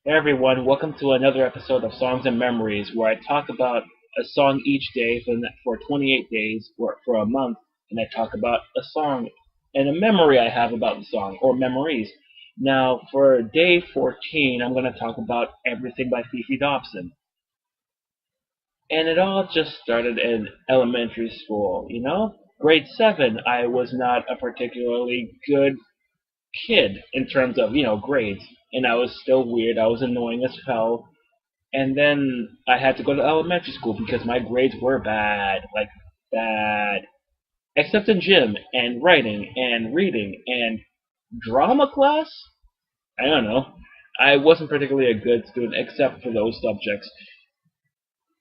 Hey everyone, welcome to another episode of Songs and Memories, where I talk about a song each day for 28 days or for a month, and I talk about a song and a memory I have about the song, or memories. Now, for day 14, I'm going to talk about Everything by Fefe Dobson. And it all just started in elementary school, you know? Grade 7, I was not a particularly good kid in terms of, grades. And I was still weird. I was annoying as hell. And then I had to go to elementary school because my grades were bad, like bad. Except in gym and writing and reading and drama class. I don't know. I wasn't particularly a good student except for those subjects.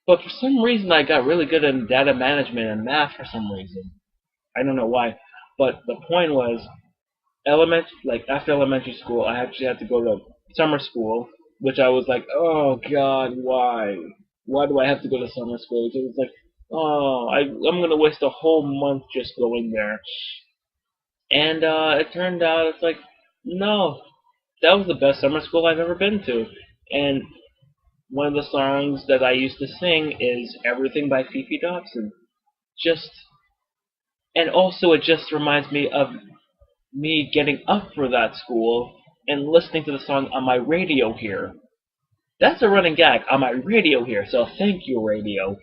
But for some reason, I got really good in data management and math for some reason. I don't know why. But the point was, after elementary school, I actually had to go to summer school, which I was like, oh God, why? Why do I have to go to summer school? Because it's like, I'm gonna waste a whole month just going there. And it turned out it's like, no, that was the best summer school I've ever been to. And one of the songs that I used to sing is "Everything" by Fefe Dobson. Just and also it just reminds me of me getting up for that school and listening to the song on my radio here. That's a running gag on my radio here, so thank you, radio.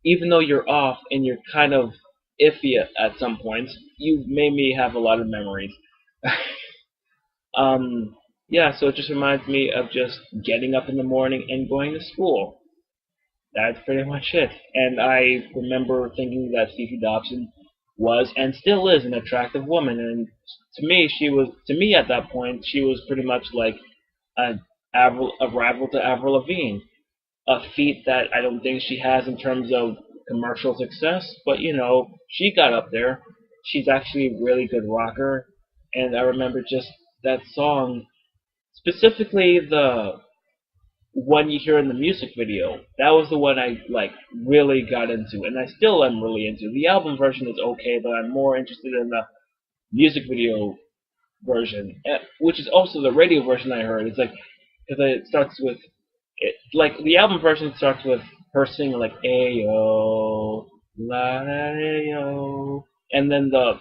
Even though you're off and you're kind of iffy at some points, you made me have a lot of memories. Yeah, so it just reminds me of just getting up in the morning and going to school. That's pretty much it. And I remember thinking that Fefe Dobson was and still is an attractive woman, and to me at that point, she was pretty much like a rival to Avril Lavigne, a feat that I don't think she has in terms of commercial success, but she got up there. She's actually a really good rocker, and I remember just that song, specifically the one you hear in the music video. That was the one I really got into, and I still am really into. The album version is okay, but I'm more interested in the music video version, which is also the radio version I heard. It's like because it starts with the album version starts with her singing like "Ayo, la ayo," and then the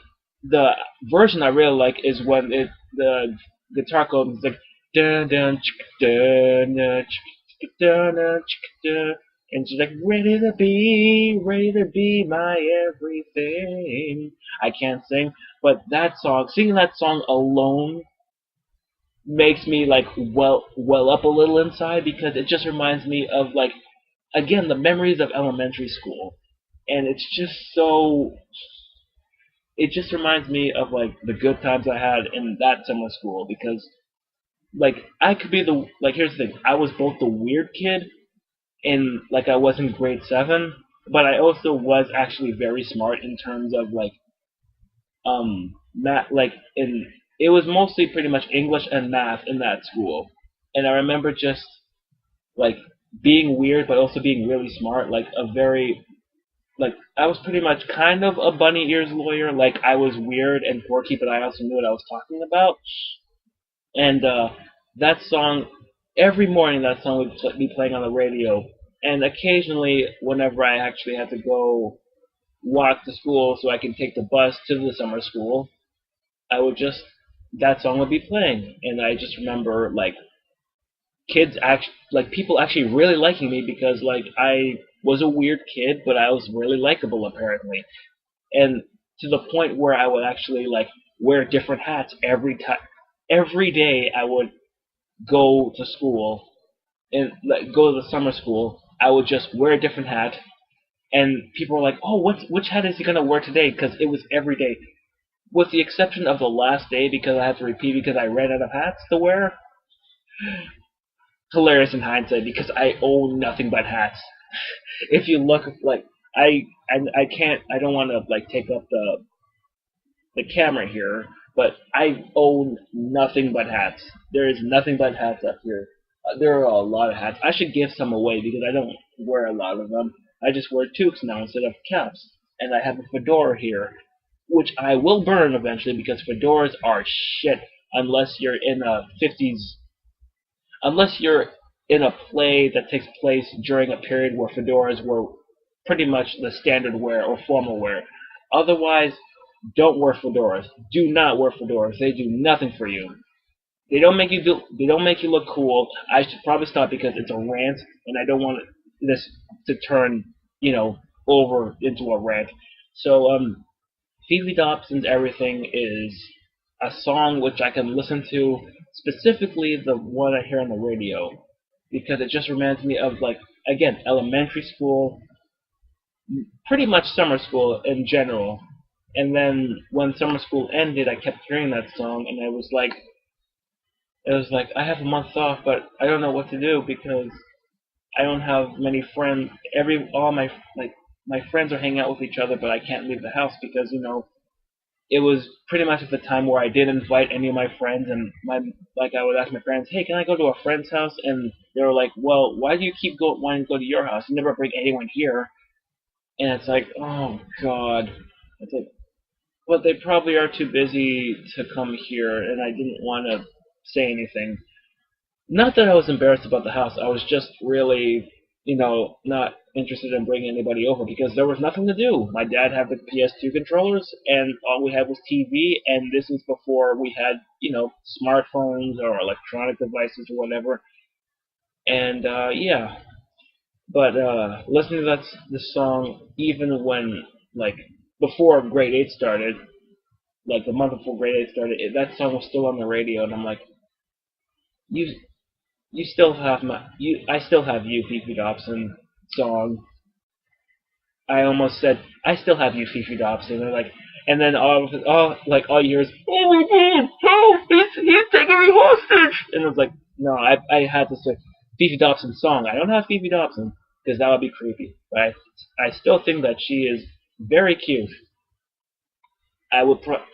version I really like is when the guitar goes like dun dun chick dun dun chick dun dun chick dun, and she's like ready to be my everything. I can't sing, but singing that song alone makes me well up a little inside because it just reminds me of again the memories of elementary school, and it just reminds me of the good times I had in that summer school because I could be here's the thing, I was both the weird kid in I was in grade 7, but I also was actually very smart in terms of math, it was mostly pretty much English and math in that school, and I remember just like being weird but also being really smart, I was pretty much kind of a bunny ears lawyer. I was weird and quirky, but I also knew what I was talking about. And that song, every morning that song would be playing on the radio, and occasionally whenever I actually had to go walk to school so I could take the bus to the summer school, I would just that song would be playing, and I just remember people actually really liking me because I was a weird kid, but I was really likable apparently, and to the point where I would actually wear different hats every time. Every day I would go to school and go to the summer school. I would just wear a different hat, and people were like, "Oh, which hat is he gonna wear today?" Because it was every day, with the exception of the last day because I had to repeat because I ran out of hats to wear. Hilarious in hindsight because I own nothing but hats. If you look I can't, I don't want to take up the camera here, but I own nothing but hats. There is nothing but hats up here. There are a lot of hats. I should give some away because I don't wear a lot of them. I just wear toques now instead of caps, and I have a fedora here, which I will burn eventually because fedoras are shit unless you're in a 50s, unless you're in a play that takes place during a period where fedoras were pretty much the standard wear or formal wear. Otherwise, don't wear fedoras. Do not wear fedoras. They do nothing for you. They don't make you look cool. I should probably stop because it's a rant, and I don't want this to turn, you know, over into a rant. So Fefe Dobson's Everything is a song which I can listen to, specifically the one I hear on the radio, because it just reminds me of, like, again, elementary school, pretty much summer school in general. And then when summer school ended, I kept hearing that song, and it was like I have a month off, but I don't know what to do because I don't have many friends. All my, like, my friends are hanging out with each other, but I can't leave the house because it was pretty much at the time where I didn't invite any of my friends, and I would ask my parents, hey, can I go to a friend's house? And they were like, well, why do you keep wanting to go to your house? You never bring anyone here. And it's like, oh god. It's like, but they probably are too busy to come here, and I didn't want to say anything. Not that I was embarrassed about the house. I was just really, not interested in bringing anybody over because there was nothing to do. My dad had the PS2 controllers, and all we had was TV, and this was before we had, smartphones or electronic devices or whatever. And yeah, but listening to this song, even when, like, before grade 8 started, like the month before grade 8 started, that song was still on the radio, and I'm like, you you still have I still have you, Fefe Dobson song. I almost said I still have you, Fefe Dobson. And like, and then all years, oh my god, help! He's taking me hostage. And I was like, no, I had to say Fefe Dobson song. I don't have Fefe Dobson because that would be creepy. But I still think that she is very cute.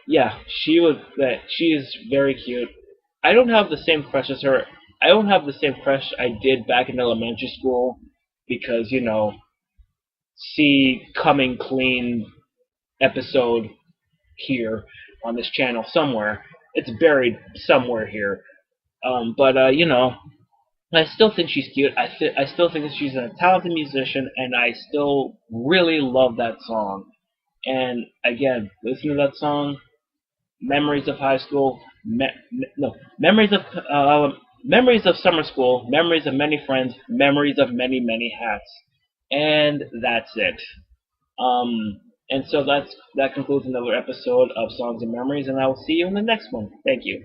Yeah, she is very cute. I don't have the same crush as her. I don't have the same crush I did back in elementary school because, see Coming Clean episode here on this channel somewhere. It's buried somewhere here. But I still think she's cute. I still think that she's a talented musician, and I still really love that song. And again, listen to that song. Memories of high school. No, memories of summer school. Memories of many friends. Memories of many hats. And that's it. And so that concludes another episode of Songs and Memories, and I will see you in the next one. Thank you.